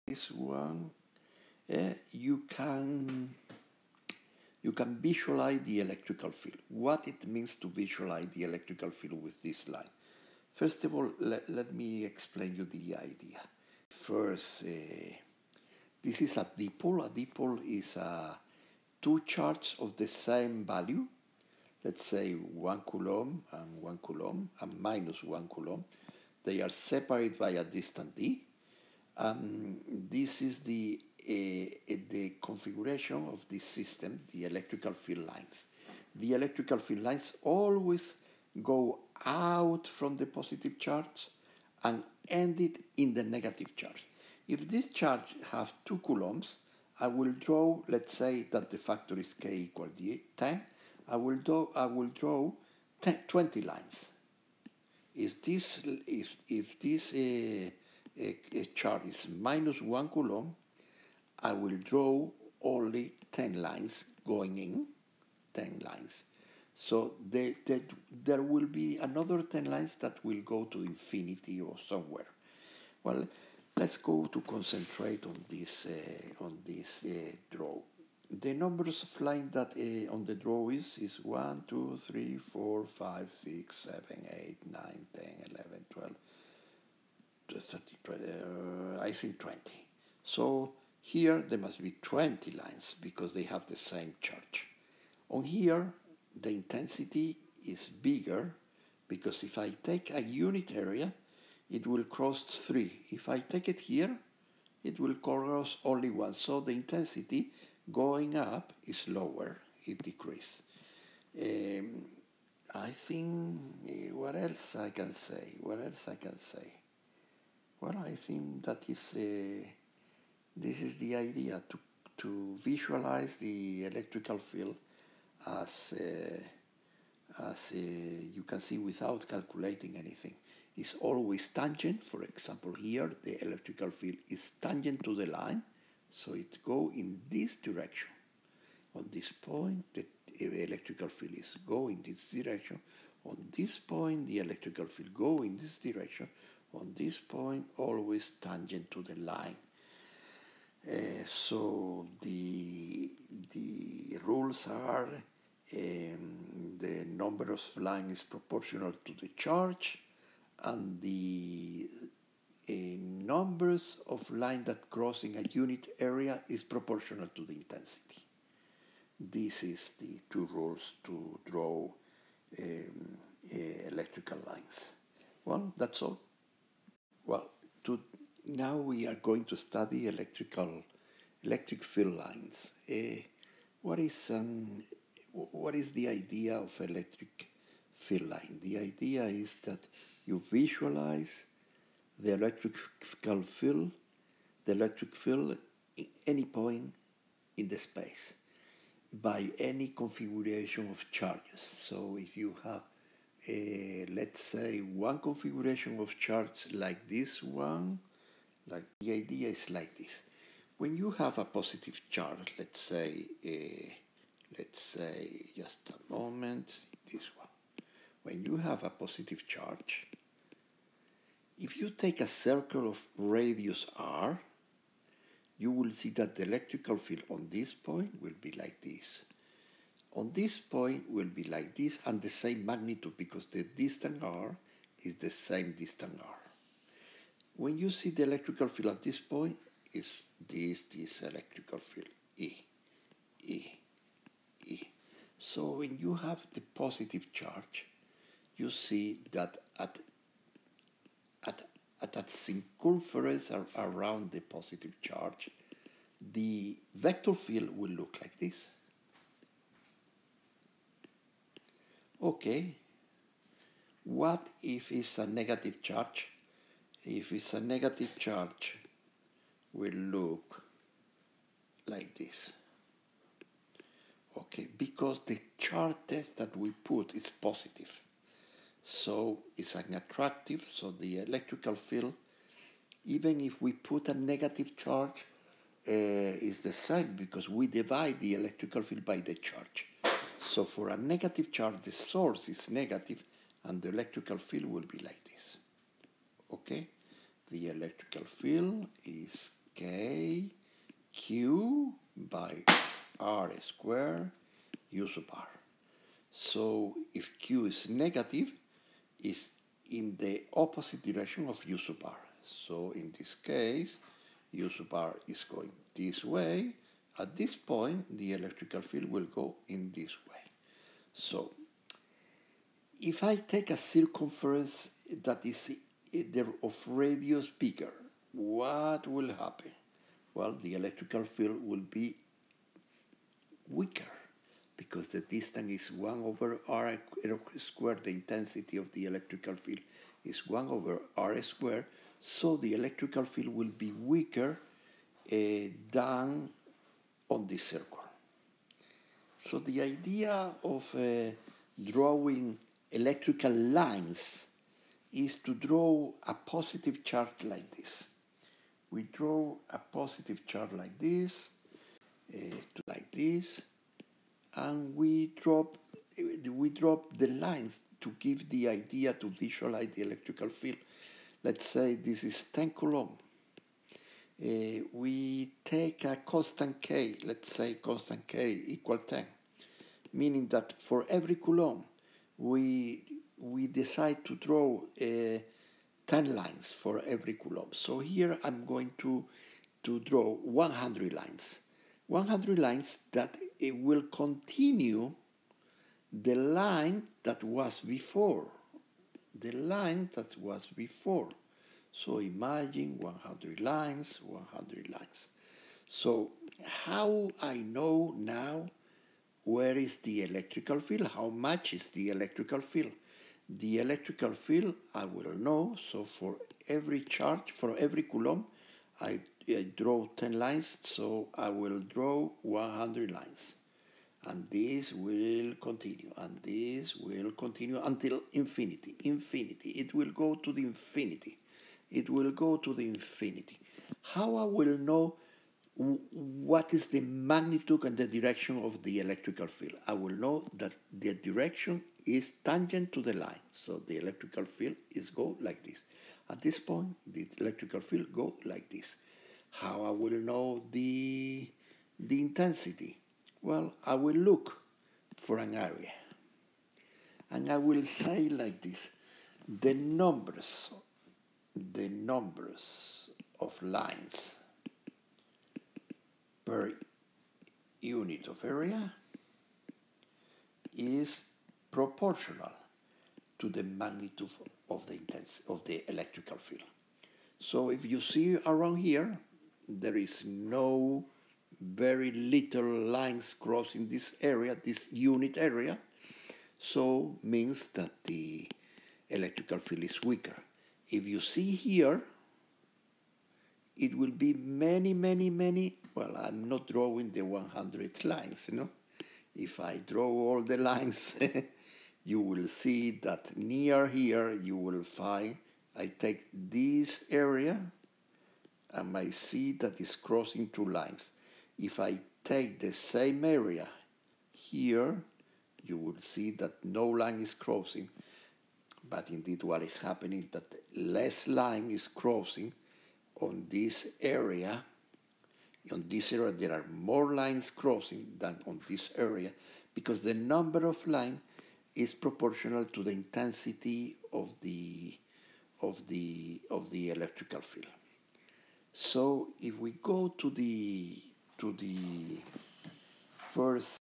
this one, you can visualize the electrical field. What it means to visualize the electrical field with this line. First of all, let me explain you the idea. First, this is a dipole. A dipole is two charges of the same value. Let's say 1 coulomb and 1 coulomb and minus 1 coulomb. They are separated by a distance d. This is the configuration of this system, the electrical field lines. The electrical field lines always go out from the positive charge and end it in the negative charge. If this charge have 2 coulombs, I will draw, let's say that the factor is k equal 10, I will draw 20 lines. If this charge is minus 1 coulomb, I will draw only 10 lines going in, 10 lines. So there will be another 10 lines that will go to infinity or somewhere. Well, let's go to concentrate on this draw. The numbers of lines that on the draw is 1, 2, 3, 4, 5, 6, 7, 8, 9, 10, 11, 12, 13, 20, I think 20. So here there must be 20 lines because they have the same charge. On here, the intensity is bigger because if I take a unit area, it will cross 3. If I take it here, it will cross only 1. So the intensity going up is lower, it decreases. I think, what else I can say? Well, I think that is, this is the idea to visualize the electrical field as you can see without calculating anything. It's always tangent. For example, here the electrical field is tangent to the line, so it goes in this direction. On this point, the electrical field is going in this direction. On this point, the electrical field goes in this direction. On this point, always tangent to the line. So the rules are the number of lines is proportional to the charge, and the numbers of lines that crossing a unit area is proportional to the intensity. This is the two rules to draw electrical lines. Well, that's all. Well, now we are going to study electric field lines. What is the idea of electric field line? The idea is that you visualize the electrical field in any point in the space by any configuration of charges. So if you have let's say one configuration of charge like this one, like the idea is like this. When you have a positive charge, let's say just a moment, this one. When you have a positive charge, if you take a circle of radius r, you will see that the electrical field on this point will be like this. On this point will be like this, and the same magnitude because the distance r is the same distance r. When you see the electrical field at this point, is this electrical field E. So when you have the positive charge, you see that at that circumference around the positive charge, the vector field will look like this. Okay, what if it's a negative charge? If it's a negative charge, will look like this. Okay, because the charge test that we put is positive. So it's unattractive, so the electrical field, even if we put a negative charge, is the same because we divide the electrical field by the charge. So for a negative charge, the source is negative and the electrical field will be like this. Okay? The electrical field is K Q by R squared U sub R. So if Q is negative, it's in the opposite direction of U sub R. So in this case, U sub R is going this way. At this point, the electrical field will go in this way. So if I take a circumference that is of radius bigger, what will happen? Well, the electrical field will be weaker because the distance is 1 over r squared. The intensity of the electrical field is 1 over r squared. So the electrical field will be weaker than on this circle. So the idea of drawing electrical lines is to draw a positive charge like this. We draw a positive charge like this, and we drop the lines to give the idea to visualize the electrical field. Let's say this is 10 Coulomb. We take a constant K, let's say constant K equal 10, meaning that for every Coulomb we decide to draw 10 lines for every Coulomb. So here I'm going to draw 100 lines. 100 lines that it will continue the line that was before. The line that was before. So imagine 100 lines, 100 lines. So how I know now where is the electrical field? How much is the electrical field? The electrical field I will know. So for every charge, for every Coulomb, I draw 10 lines. So I will draw 100 lines. And this will continue, and this will continue until infinity. Infinity. It will go to the infinity. It will go to the infinity. How I will know what is the magnitude and the direction of the electrical field? I will know that the direction is tangent to the line. So the electrical field is go like this. At this point, the electrical field go like this. How I will know the intensity? Well, I will look for an area. And I will say like this, the numbers of lines per unit of area is proportional to the magnitude of the intensity of the electrical field. So if you see around here, there is no very little lines crossing this area, this unit area, so means that the electrical field is weaker. If you see here, it will be many, well, I'm not drawing the 100 lines, If I draw all the lines, you will see that near here you will find, I take this area and I see that it's crossing two lines. If I take the same area here, you will see that no line is crossing. But indeed what is happening is that less line is crossing on this area. On this area there are more lines crossing than on this area because the number of lines is proportional to the intensity of the electrical field. So if we go to the first